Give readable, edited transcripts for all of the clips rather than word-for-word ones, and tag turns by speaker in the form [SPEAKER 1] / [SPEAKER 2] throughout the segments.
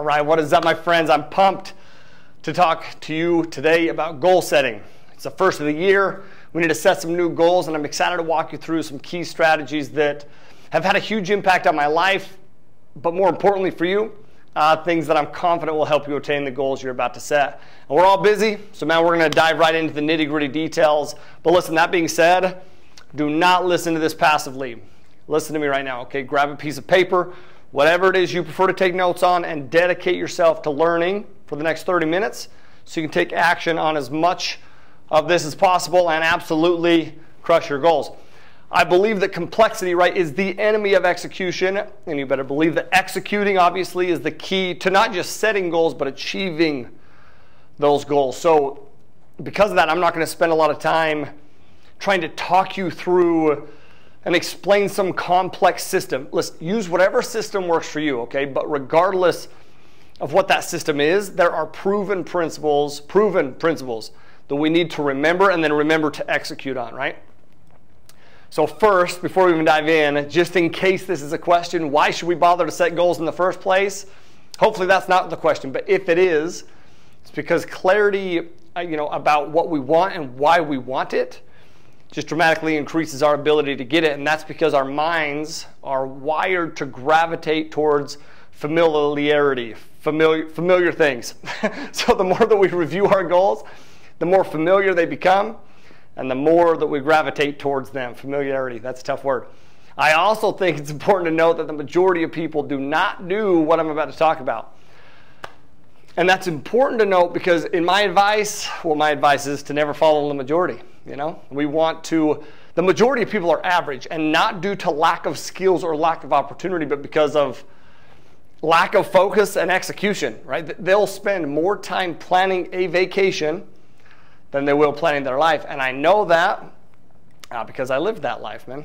[SPEAKER 1] All right, what is up, my friends? I'm pumped to talk to you today about goal setting. It's the first of the year. We need to set some new goals, and I'm excited to walk you through some key strategies that have had a huge impact on my life, but more importantly for you, things that I'm confident will help you attain the goals you're about to set. And we're all busy, so man, we're going to dive right into the nitty-gritty details. But listen, that being said, do not listen to this passively. Listen to me right now, okay? Grab a piece of paper, whatever it is you prefer to take notes on, and dedicate yourself to learning for the next 30 minutes so you can take action on as much of this as possible and absolutely crush your goals. I believe that complexity, right, is the enemy of execution, and you better believe that executing, obviously, is the key to not just setting goals, but achieving those goals. So because of that, I'm not going to spend a lot of time trying to talk you through and explain some complex system. Listen, use whatever system works for you, okay? But regardless of what that system is, there are proven principles that we need to remember and then remember to execute on, right? So first, before we even dive in, just in case this is a question, why should we bother to set goals in the first place? Hopefully that's not the question, but if it is, it's because clarity, about what we want and why we want it just dramatically increases our ability to get it, and that's because our minds are wired to gravitate towards familiarity, familiar things. So the more that we review our goals, the more familiar they become, and the more that we gravitate towards them. Familiarity, that's a tough word. I also think it's important to note that the majority of people do not do what I'm about to talk about. And that's important to note because my advice is to never follow the majority. The majority of people are average, and not due to lack of skills or lack of opportunity, but because of lack of focus and execution, right? They'll spend more time planning a vacation than they will planning their life. And I know that because I lived that life, man.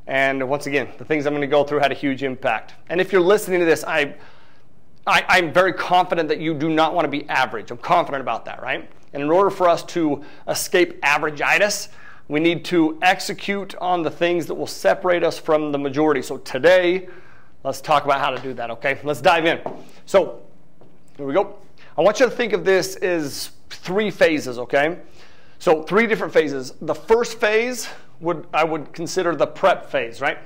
[SPEAKER 1] And once again, the things I'm going to go through had a huge impact. And if you're listening to this, I'm very confident that you do not want to be average. I'm confident about that, right? And in order for us to escape averageitis, we need to execute on the things that will separate us from the majority. So today, let's talk about how to do that, okay? Let's dive in. So, here we go. I want you to think of this as 3 phases, okay? So 3 different phases. The first phase I would consider the prep phase, right?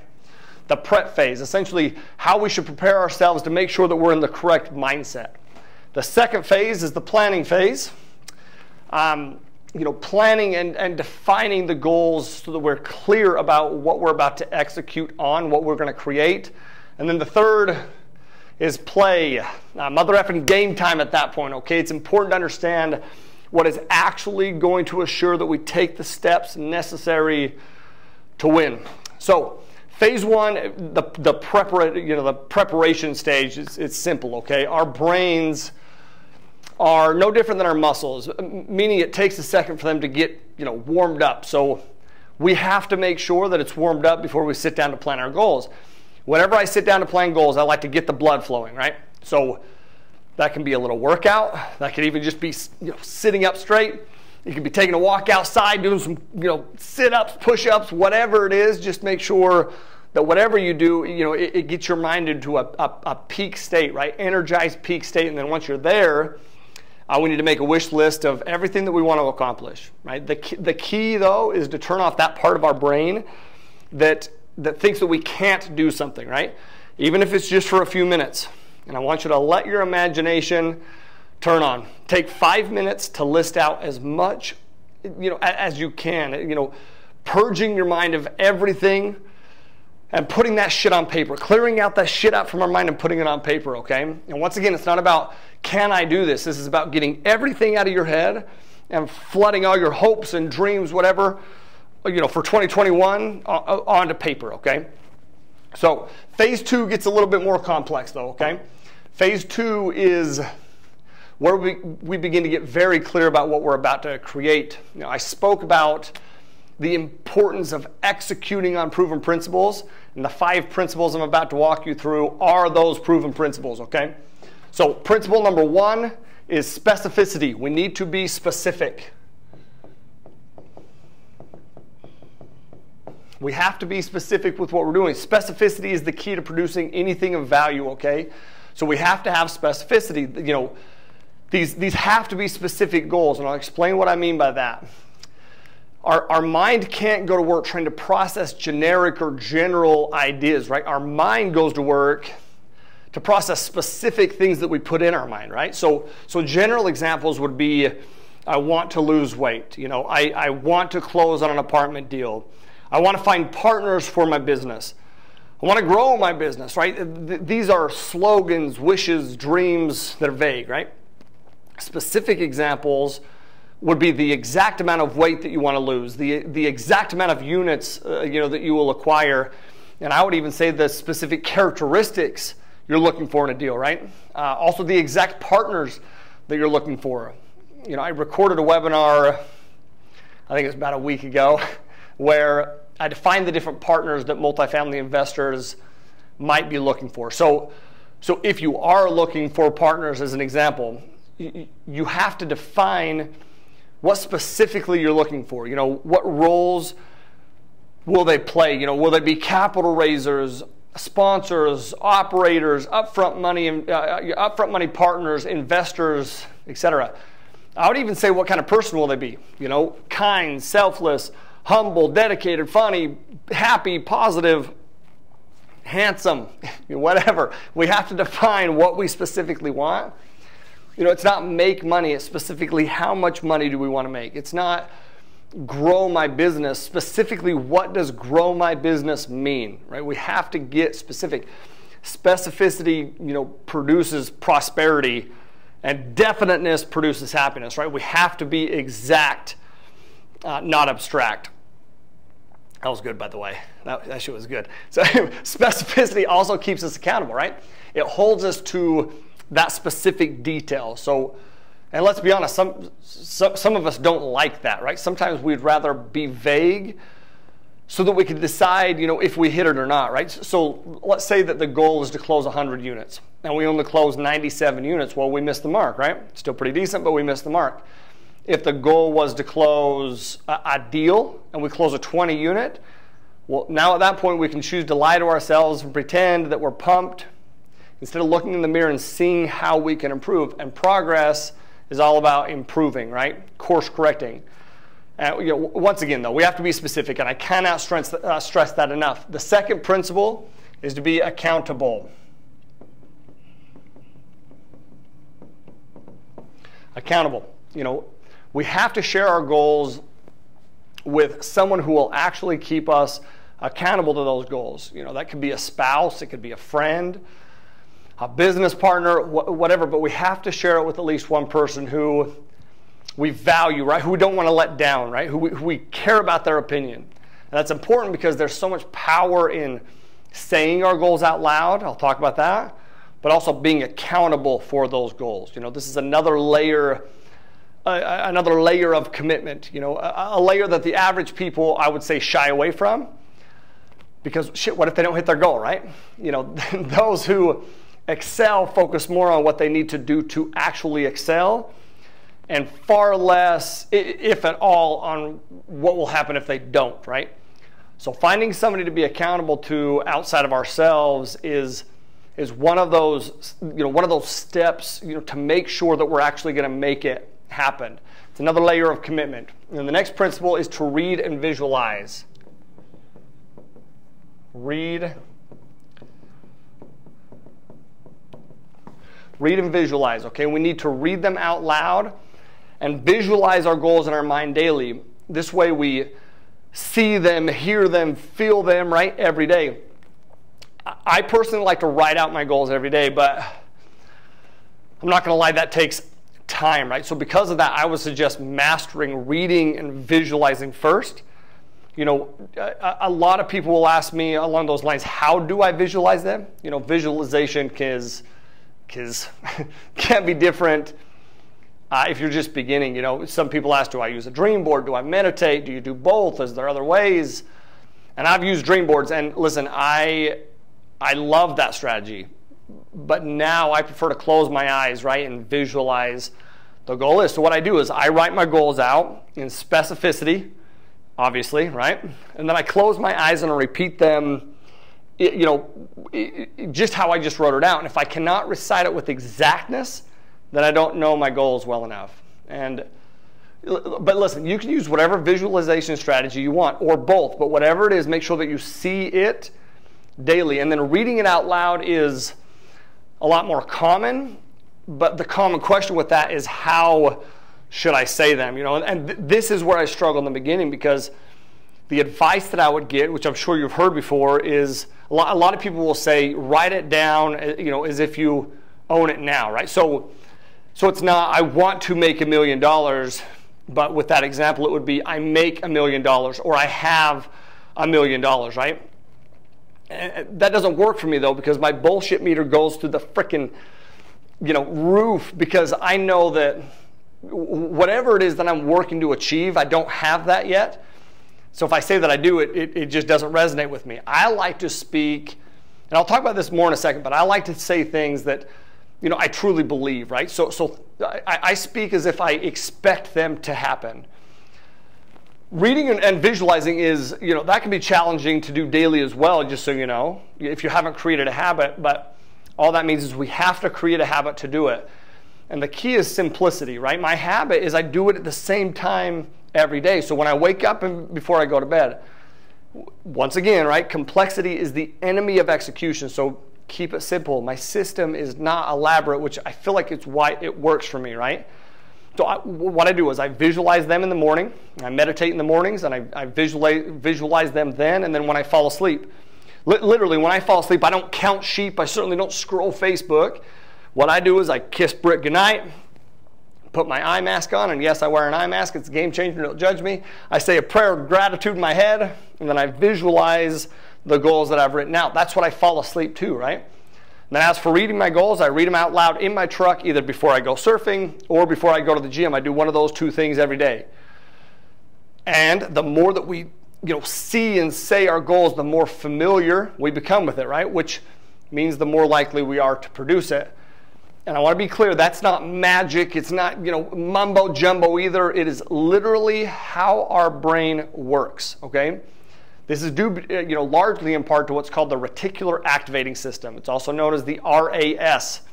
[SPEAKER 1] The prep phase, essentially how we should prepare ourselves to make sure that we're in the correct mindset. The second phase is the planning phase. Planning and defining the goals so that we're clear about what we're about to execute on, what we're going to create. And then the third is play. Mother effing game time at that point, okay? It's important to understand what is actually going to assure that we take the steps necessary to win. So phase 1, the preparation stage, it's simple, okay? Our brains are no different than our muscles, meaning it takes a second for them to get warmed up. So we have to make sure that it's warmed up before we sit down to plan our goals. Whenever I sit down to plan goals, I like to get the blood flowing, right? So that can be a little workout. That could even just be sitting up straight. You could be taking a walk outside, doing some sit-ups, push-ups, whatever it is. Just make sure that whatever you do, it gets your mind into a peak state, right? Energized peak state. And then once you're there, we need to make a wish list of everything that we want to accomplish, right? The key, though, is to turn off that part of our brain that thinks that we can't do something, right? Even if it's just for a few minutes. And I want you to let your imagination turn on. Take 5 minutes to list out as much, as you can. Purging your mind of everything and putting that shit on paper. Clearing out that shit out from our mind and putting it on paper, okay? And once again, it's not about, can I do this? This is about getting everything out of your head and flooding all your hopes and dreams, whatever, for 2021 onto paper, okay? So phase 2 gets a little bit more complex though, okay? Phase 2 is where we begin to get very clear about what we're about to create. I spoke about the importance of executing on proven principles, and the 5 principles I'm about to walk you through are those proven principles, okay? So principle number 1 is specificity. We need to be specific. We have to be specific with what we're doing. Specificity is the key to producing anything of value, okay? So we have to have specificity. You know, these have to be specific goals, and I'll explain what I mean by that. Our mind can't go to work trying to process generic or general ideas, right? Our mind goes to work to process specific things that we put in our mind, right? So general examples would be, I want to lose weight. You know, I want to close on an apartment deal. I want to find partners for my business. I want to grow my business, right? These are slogans, wishes, dreams that are vague, right? Specific examples would be the exact amount of weight that you want to lose, the exact amount of units you know, that you will acquire, and I would even say the specific characteristics you're looking for in a deal, right? Also the exact partners that you're looking for. You know, I recorded a webinar, I think it was about a week ago, where I defined the different partners that multifamily investors might be looking for. So if you are looking for partners, as an example, you have to define what specifically you're looking for. You know, what roles will they play? You know, will they be capital raisers, sponsors, operators, upfront money partners, investors, etc. I would even say, what kind of person will they be? You know, kind, selfless, humble, dedicated, funny, happy, positive, handsome, whatever. We have to define what we specifically want. You know, it's not make money, it's specifically how much money do we want to make. It's not grow my business. Specifically, what does grow my business mean, right? We have to get specific. Specificity, you know, produces prosperity, and definiteness produces happiness, right? We have to be exact, not abstract. That was good, by the way. That shit was good. So specificity also keeps us accountable, right? It holds us to that specific detail. So, and let's be honest, some of us don't like that, right? Sometimes we'd rather be vague so that we can decide, you know, if we hit it or not, right? So let's say that the goal is to close 100 units, and we only close 97 units. Well, we missed the mark, right? Still pretty decent, but we missed the mark. If the goal was to close a deal, and we close a 20 unit, well, now at that point we can choose to lie to ourselves and pretend that we're pumped, instead of looking in the mirror and seeing how we can improve. And progress is all about improving, right? Course correcting. You know, once again, though, we have to be specific, and I cannot stress that enough. The second principle is to be accountable. Accountable. You know, we have to share our goals with someone who will actually keep us accountable to those goals. You know, that could be a spouse, it could be a friend, a business partner, whatever, but we have to share it with at least one person who we value, right? Who we don't want to let down, right? Who we care about their opinion. And that's important because there's so much power in saying our goals out loud. I'll talk about that. But also being accountable for those goals. You know, this is another layer of commitment. You know, a layer that the average people, I would say, shy away from. Because shit, what if they don't hit their goal, right? You know, those who excel focus more on what they need to do to actually excel, and far less, if at all, on what will happen if they don't, right? So finding somebody to be accountable to outside of ourselves is one of those, you know, one of those steps, you know, to make sure that we're actually going to make it happen. It's another layer of commitment. And the next principle is to read and visualize. Read and visualize, okay? We need to read them out loud and visualize our goals in our mind daily. This way we see them, hear them, feel them, right, every day. I personally like to write out my goals every day, but I'm not going to lie, that takes time, right? So because of that, I would suggest mastering reading and visualizing first. You know, a lot of people will ask me along those lines, how do I visualize them? You know, visualization can be different if you're just beginning. You know, some people ask, do I use a dream board? Do I meditate? Do you do both? Is there other ways? And I've used dream boards, and listen, I love that strategy. But now I prefer to close my eyes, right, and visualize the goal is. So what I do is I write my goals out in specificity, obviously, right? And then I close my eyes and I repeat them just how I just wrote it out. And if I cannot recite it with exactness, then I don't know my goals well enough. But listen, you can use whatever visualization strategy you want, or both, but whatever it is, make sure that you see it daily. And then reading it out loud is a lot more common, but the common question with that is, how should I say them? And this is where I struggle in the beginning, because the advice that I would get, which I'm sure you've heard before, is a lot of people will say, write it down, as if you own it now, right? So it's not, I want to make $1 million, but with that example, it would be, I make $1 million, or I have $1 million, right? And that doesn't work for me, though, because my bullshit meter goes through the frickin' roof, because I know that whatever it is that I'm working to achieve, I don't have that yet. So if I say that I do, it just doesn't resonate with me. I like to speak, and I'll talk about this more in a second, but I like to say things that I truly believe, right? So I speak as if I expect them to happen. Reading and visualizing is, that can be challenging to do daily as well, just so you know, if you haven't created a habit. But all that means is we have to create a habit to do it. And the key is simplicity, right? My habit is I do it at the same time every day. So when I wake up and before I go to bed, once again, right, complexity is the enemy of execution. So keep it simple. My system is not elaborate, which I feel like it's why it works for me, right? So what I do is I visualize them in the morning. I meditate in the mornings, and I visualize them then, and then when I fall asleep. Literally, when I fall asleep, I don't count sheep. I certainly don't scroll Facebook. What I do is I kiss Britt goodnight, put my eye mask on, and yes, I wear an eye mask. It's a game changer. Don't judge me. I say a prayer of gratitude in my head, and then I visualize the goals that I've written out. That's what I fall asleep to, right? And then as for reading my goals, I read them out loud in my truck, either before I go surfing or before I go to the gym. I do one of those two things every day. And the more that we see and say our goals, the more familiar we become with it, right? Which means the more likely we are to produce it. And I want to be clear, that's not magic. It's not, mumbo jumbo either. It is literally how our brain works, okay? This is due, largely in part to what's called the reticular activating system. It's also known as the RAS.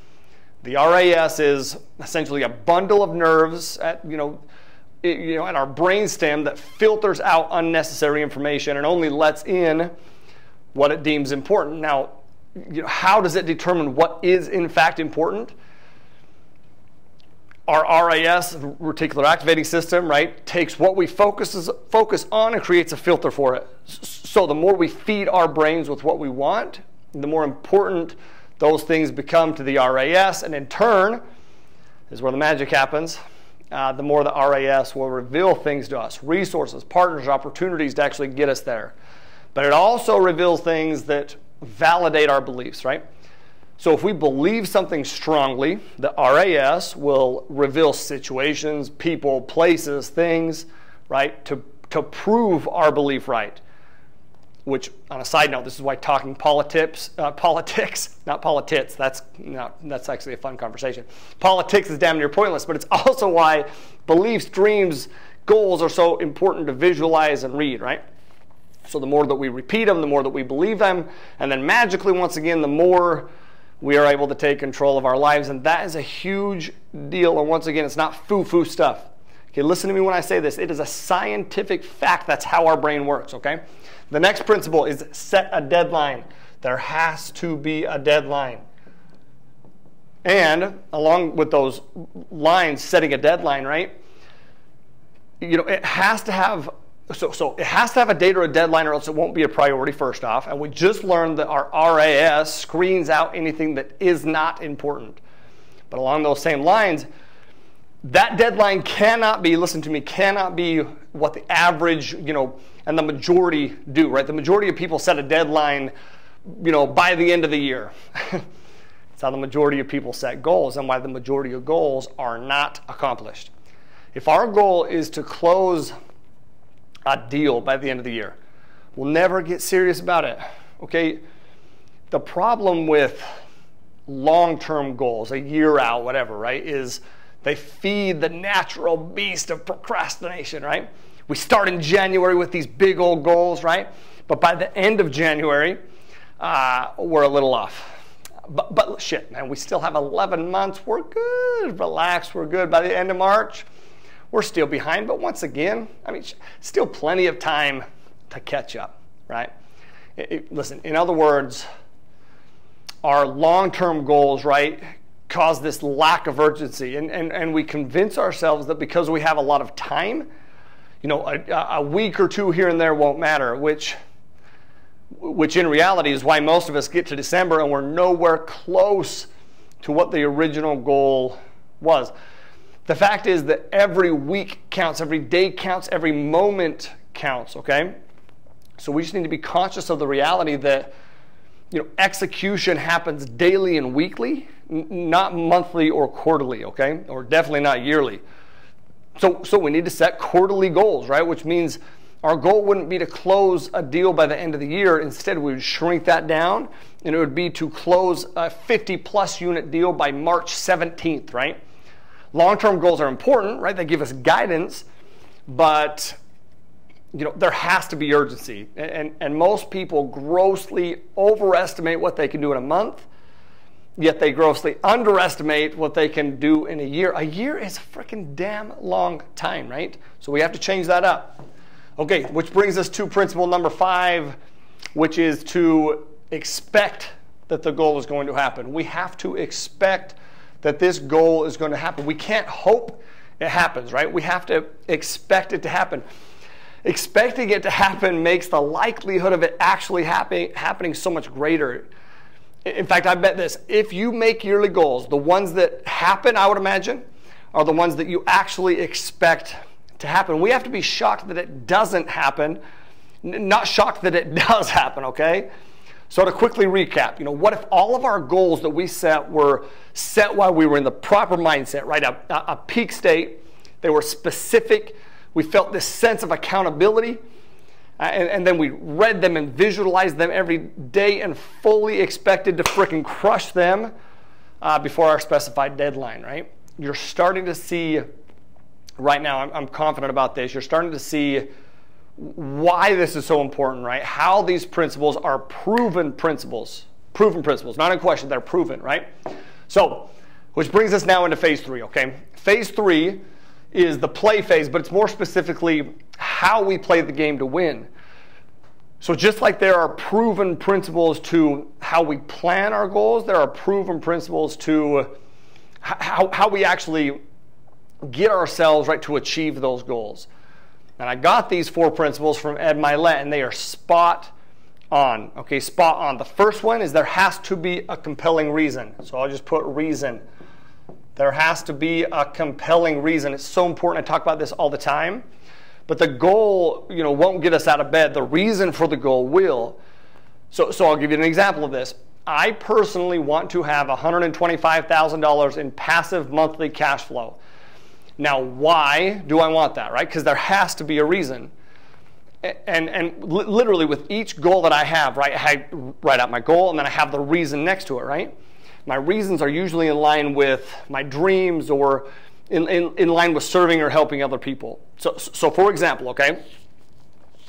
[SPEAKER 1] The RAS is essentially a bundle of nerves at our brainstem that filters out unnecessary information and only lets in what it deems important. Now, how does it determine what is in fact important? Our RAS, reticular activating system, right, takes what we focus on and creates a filter for it. So the more we feed our brains with what we want, the more important those things become to the RAS, and in turn, is where the magic happens. The more the RAS will reveal things to us, resources, partners, opportunities to actually get us there. But it also reveals things that validate our beliefs, right? So if we believe something strongly, the RAS will reveal situations, people, places, things, right, to prove our belief right. Which, on a side note, this is why talking politics, not politics, that's actually a fun conversation. Politics is damn near pointless, but it's also why beliefs, dreams, goals are so important to visualize and read, right? So the more that we repeat them, the more that we believe them, and then magically, once again, the more we are able to take control of our lives, and that is a huge deal. And once again, it's not foo-foo stuff. Okay, listen to me when I say this. It is a scientific fact. That's how our brain works, okay? The next principle is set a deadline. There has to be a deadline. And along with those lines, setting a deadline, right? It has to have So it has to have a date or a deadline, or else it won't be a priority, first off. And we just learned that our RAS screens out anything that is not important. But along those same lines, that deadline cannot be, listen to me, cannot be what the average, and the majority do, right? The majority of people set a deadline, by the end of the year. It's how the majority of people set goals, and why the majority of goals are not accomplished. If our goal is to close a deal by the end of the year, we'll never get serious about it, okay? The problem with long-term goals, a year out, whatever, right, is they feed the natural beast of procrastination, right? We start in January with these big old goals, right? But by the end of January, we're a little off. But shit, man, we still have 11 months. We're good. Relax, we're good. By the end of March, we're still behind. But once again, I mean, still plenty of time to catch up, right? Listen, in other words, our long-term goals, right, cause this lack of urgency. And we convince ourselves that because we have a lot of time, you know, a week or two here and there won't matter, which in reality is why most of us get to December and we're nowhere close to what the original goal was. The fact is that every week counts, every day counts, every moment counts, okay? So we just need to be conscious of the reality that, you know, execution happens daily and weekly, not monthly or quarterly, okay? Or definitely not yearly. So we need to set quarterly goals, right? Which means our goal wouldn't be to close a deal by the end of the year. Instead, we would shrink that down, and it would be to close a 50-plus unit deal by March 17th, right? Long-term goals are important, right? They give us guidance, but you know, there has to be urgency. And most people grossly overestimate what they can do in a month, yet they grossly underestimate what they can do in a year. A year is a freaking damn long time, right? So we have to change that up. Okay, which brings us to principle number 5, which is to expect that the goal is going to happen. We have to expect that this goal is going to happen. We can't hope it happens, right? We have to expect it to happen. Expecting it to happen makes the likelihood of it actually happening so much greater. In fact, I bet this, if you make yearly goals, the ones that happen, I would imagine, are the ones that you actually expect to happen. We have to be shocked that it doesn't happen, not shocked that it does happen, okay? So to quickly recap, you know, what if all of our goals that we set were set while we were in the proper mindset, right? A peak state, they were specific, we felt this sense of accountability, and then we read them and visualized them every day and fully expected to frickin' crush them before our specified deadline, right? You're starting to see, right now, I'm confident about this, you're starting to see why this is so important, right? How these principles are proven principles, not in question, they're proven, right? So, which brings us now into phase 3, okay? Phase 3 is the play phase, but it's more specifically how we play the game to win. So just like there are proven principles to how we plan our goals, there are proven principles to how we actually get ourselves right to achieve those goals. And I got these 4 principles from Ed Milet, and they are spot on. Okay, spot on. The first one is there has to be a compelling reason. So I'll just put reason. There has to be a compelling reason. It's so important. I talk about this all the time. But the goal, you know, won't get us out of bed. The reason for the goal will. So I'll give you an example of this. I personally want to have $125,000 in passive monthly cash flow. Now, why do I want that, right? Because there has to be a reason. And literally with each goal that I have, right, I write out my goal and then I have the reason next to it, right? My reasons are usually in line with my dreams or in line with serving or helping other people. So for example, okay,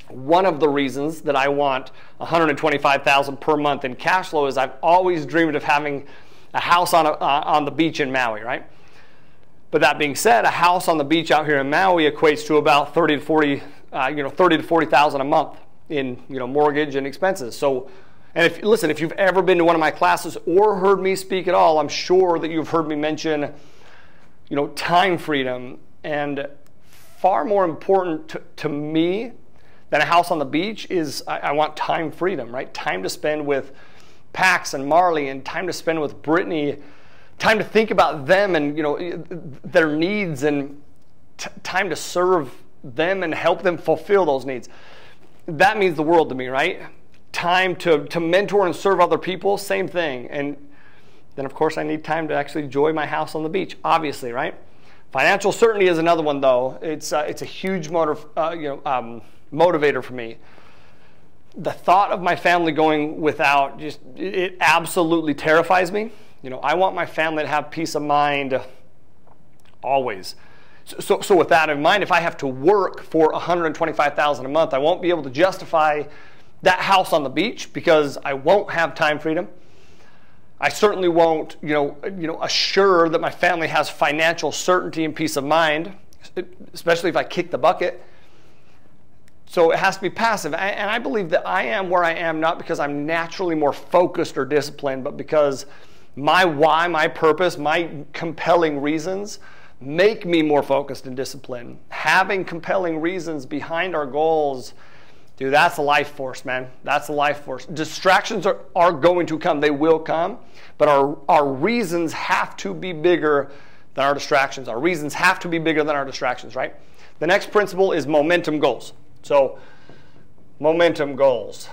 [SPEAKER 1] one of the reasons that I want $125,000 per month in cash flow is I've always dreamed of having a house on the beach in Maui, right? But that being said, a house on the beach out here in Maui equates to about $30,000 to $40,000 a month in mortgage and expenses. So, and if you've ever been to one of my classes or heard me speak at all, I'm sure that you've heard me mention, time freedom. And far more important to me than a house on the beach is I want time freedom, right? Time to spend with Pax and Marley, and time to spend with Brittany. Time to think about them and their needs, and time to serve them and help them fulfill those needs. That means the world to me, right? Time to mentor and serve other people, same thing. And then of course I need time to actually enjoy my house on the beach, obviously, right? Financial certainty is another one though. It's a huge motivator for me. The thought of my family going without, it absolutely terrifies me. I want my family to have peace of mind always. So with that in mind, if I have to work for $125,000 a month, I won't be able to justify that house on the beach because I won't have time freedom. I certainly won't, assure that my family has financial certainty and peace of mind, especially if I kick the bucket. So it has to be passive. And I believe that I am where I am not because I'm naturally more focused or disciplined, but because my why, my purpose, my compelling reasons make me more focused and disciplined. Having compelling reasons behind our goals, dude, that's a life force, man. That's a life force. Distractions are going to come. They will come. But our reasons have to be bigger than our distractions. Our reasons have to be bigger than our distractions, right? The next principle is momentum goals. So, momentum goals.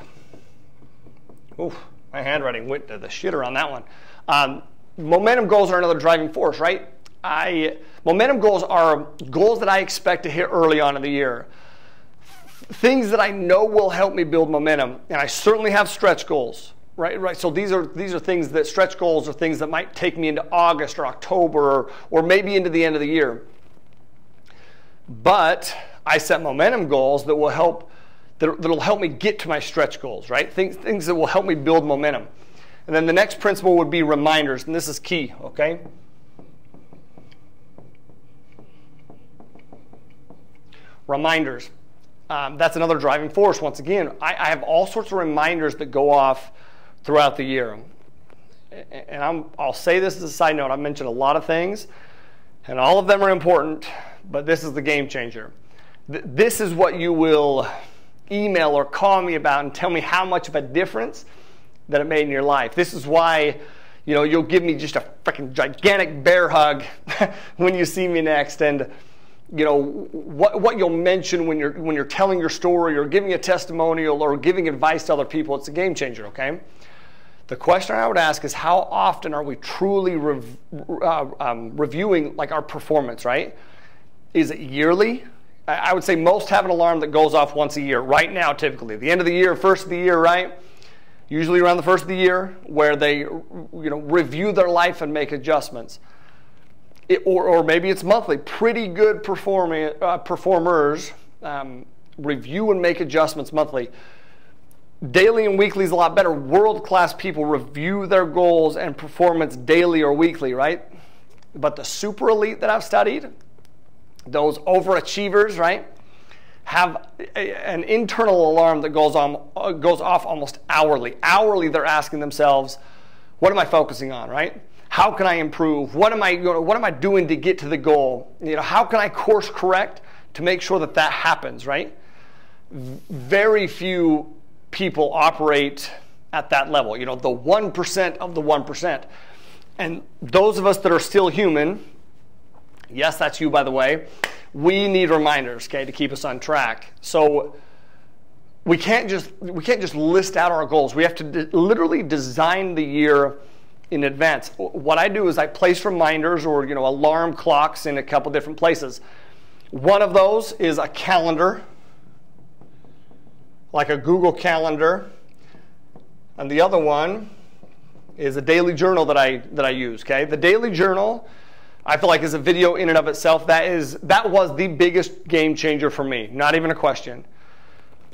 [SPEAKER 1] Oof, my handwriting went to the shitter on that one. Momentum goals are another driving force, right? Momentum goals are goals that I expect to hit early on in the year. Things that I know will help me build momentum, and I certainly have stretch goals, right? So these are things that stretch goals are things that might take me into August or October or maybe into the end of the year. But I set momentum goals that will that'll help me get to my stretch goals, right? Things that will help me build momentum. And then the next principle would be reminders, and this is key, okay? Reminders. That's another driving force. Once again, I have all sorts of reminders that go off throughout the year. And I'll say this as a side note. I've mentioned a lot of things, and all of them are important, but this is the game changer. This is what you will email or call me about and tell me how much of a difference that it made in your life. This is why you'll give me just a freaking gigantic bear hug when you see me next, and what you'll mention when you're telling your story or giving a testimonial or giving advice to other people. It's a game changer, okay? The question I would ask is, how often are we truly reviewing like our performance, right? Is it yearly? I would say most have an alarm that goes off once a year. Right now, typically, the end of the year, first of the year, right? Usually around the first of the year, where they review their life and make adjustments. Or maybe it's monthly. Pretty good performers review and make adjustments monthly. Daily and weekly is a lot better. World-class people review their goals and performance daily or weekly, right? But the super elite that I've studied, those overachievers, right, have an internal alarm that goes off almost hourly. Hourly, they're asking themselves, what am I focusing on, right? How can I improve? What am I doing to get to the goal? How can I course correct to make sure that happens, right? Very few people operate at that level, the 1% of the 1%. And those of us that are still human, yes, that's you, by the way, we need reminders, okay, to keep us on track. So we can't just list out our goals. We have to literally design the year in advance. What I do is I place reminders or alarm clocks in a couple different places. One of those is a calendar, like a Google Calendar, and the other one is a daily journal that I use. Okay, the daily journal I feel like is a video in and of itself. That was the biggest game changer for me. Not even a question.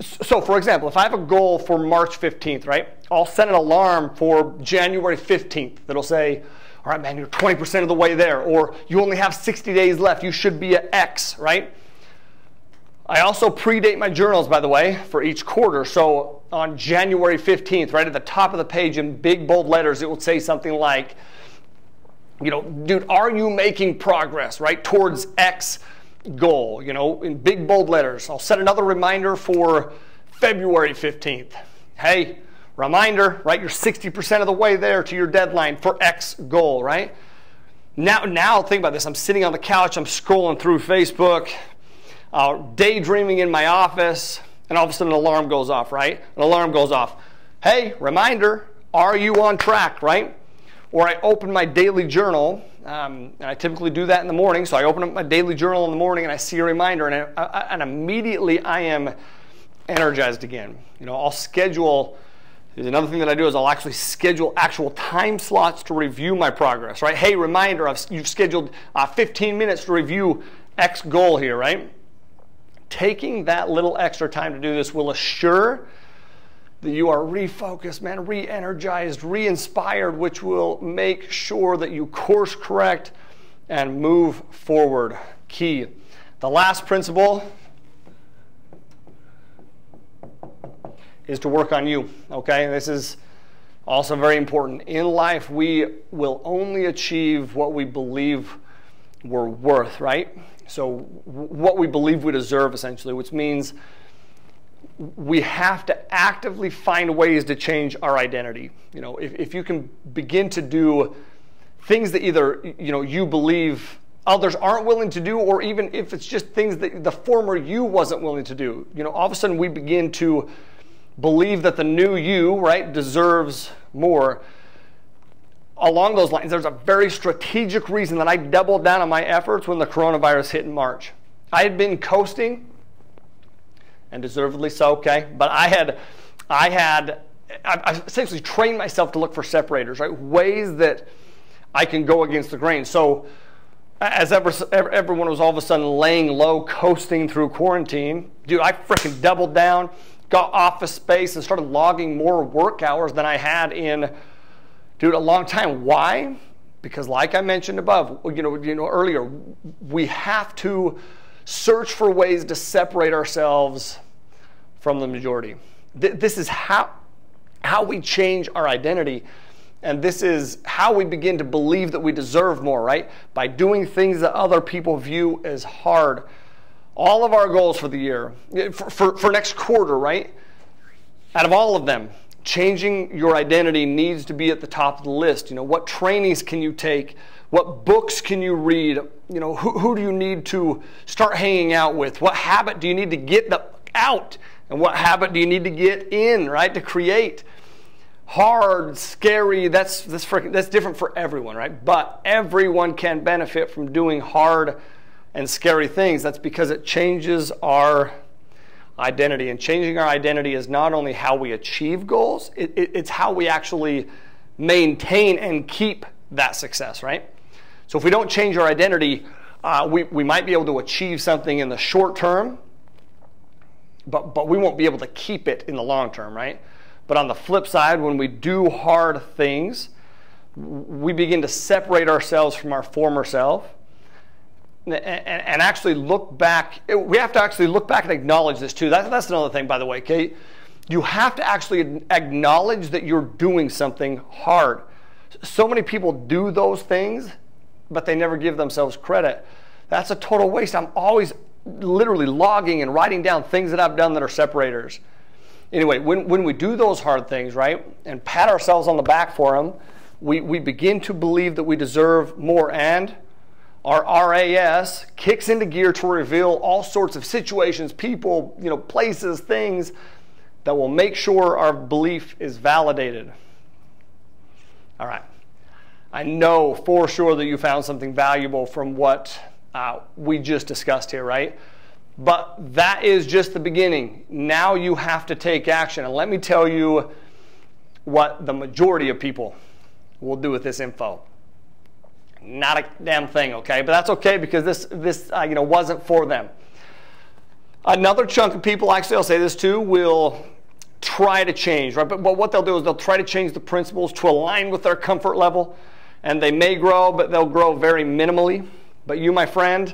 [SPEAKER 1] So, for example, if I have a goal for March 15th, right, I'll set an alarm for January 15th that'll say, all right, man, you're 20% of the way there, or you only have 60 days left, you should be at X, right? I also predate my journals, by the way, for each quarter. So on January 15th, right at the top of the page in big, bold letters, it will say something like, dude, are you making progress, right, towards X goal, in big bold letters. I'll set another reminder for February 15th. Hey, reminder, right? You're 60% of the way there to your deadline for X goal, right? Now think about this. I'm sitting on the couch, I'm scrolling through Facebook, daydreaming in my office, and all of a sudden an alarm goes off, right? An alarm goes off. Hey, reminder, are you on track, right? Or I open my daily journal, and I typically do that in the morning. So I open up my daily journal in the morning and I see a reminder, and immediately I am energized again. I'll schedule. There's another thing that I do is I'll actually schedule actual time slots to review my progress, right? Hey, reminder, you've scheduled 15 minutes to review X goal here, right? Taking that little extra time to do this will assure that you are refocused, man, re-energized, re-inspired, which will make sure that you course correct and move forward. Key. The last principle is to work on you, okay? This is also very important. In life, we will only achieve what we believe we're worth, right? So what we believe we deserve, essentially, which means we have to actively find ways to change our identity. You know, if you can begin to do things that either, you know, you believe others aren't willing to do, or even if it's just things that the former you wasn't willing to do, you know, all of a sudden we begin to believe that the new you, right, deserves more. Along those lines, there's a very strategic reason that I doubled down on my efforts when the coronavirus hit in March. I had been coasting, and deservedly so, okay? But I essentially trained myself to look for separators, right? Ways that I can go against the grain. So as everyone was all of a sudden laying low, coasting through quarantine, dude, I freaking doubled down, got office space, and started logging more work hours than I had in, dude, a long time. Why? Because like I mentioned above, you know earlier, we have to search for ways to separate ourselves from the majority. This is how we change our identity, and this is how we begin to believe that we deserve more, right? By doing things that other people view as hard. All of our goals for the year, for next quarter, right? Out of all of them, changing your identity needs to be at the top of the list. You know, what trainings can you take? What books can you read? You know, who do you need to start hanging out with? What habit do you need to get out? And what habit do you need to get in, right, to create? Hard, scary, that's different for everyone, right? But everyone can benefit from doing hard and scary things. That's because it changes our identity. And changing our identity is not only how we achieve goals, it's how we actually maintain and keep that success, right? So if we don't change our identity, we might be able to achieve something in the short term, but we won't be able to keep it in the long term, right? But on the flip side, when we do hard things, we begin to separate ourselves from our former self and actually look back. We have to actually look back and acknowledge this too. That's another thing, by the way, okay? You have to actually acknowledge that you're doing something hard. So many people do those things, but they never give themselves credit. That's a total waste. I'm always literally logging and writing down things that I've done that are separators. Anyway, when we do those hard things, right, and pat ourselves on the back for them, we begin to believe that we deserve more, and our RAS kicks into gear to reveal all sorts of situations, people, you know, places, things that will make sure our belief is validated. All right. I know for sure that you found something valuable from what we just discussed here, right? But that is just the beginning. Now you have to take action. And let me tell you what the majority of people will do with this info. Not a damn thing, okay? But that's okay, because this wasn't for them. Another chunk of people, actually I'll say this too, will try to change, right? But what they'll do is they'll try to change the principles to align with their comfort level. And they may grow, but they'll grow very minimally. But you, my friend,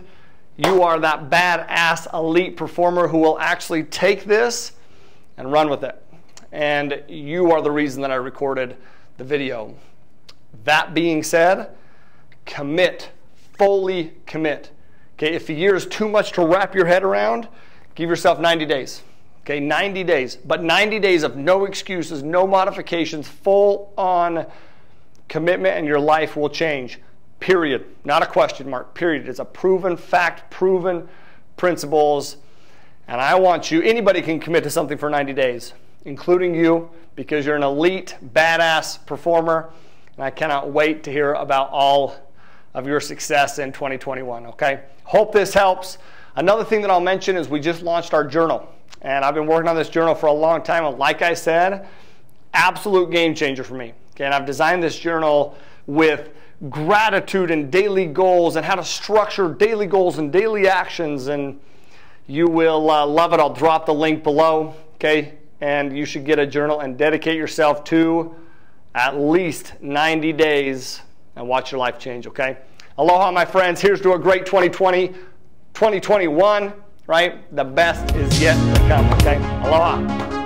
[SPEAKER 1] you are that badass elite performer who will actually take this and run with it. And you are the reason that I recorded the video. That being said, commit, fully commit. Okay, if a year is too much to wrap your head around, give yourself 90 days. Okay, 90 days. But 90 days of no excuses, no modifications, full on commitment, and your life will change. Period. Not a question mark. Period. It's a proven fact, proven principles. And I want you, anybody can commit to something for 90 days, including you, because you're an elite, badass performer. And I cannot wait to hear about all of your success in 2021, okay? Hope this helps. Another thing that I'll mention is we just launched our journal. And I've been working on this journal for a long time. And like I said, absolute game changer for me. Okay, and I've designed this journal with gratitude and daily goals and how to structure daily goals and daily actions, and you will love it. I'll drop the link below. Okay, and you should get a journal and dedicate yourself to at least 90 days and watch your life change, okay? Aloha, my friends. Here's to a great 2020, 2021, right? The best is yet to come, okay? Aloha.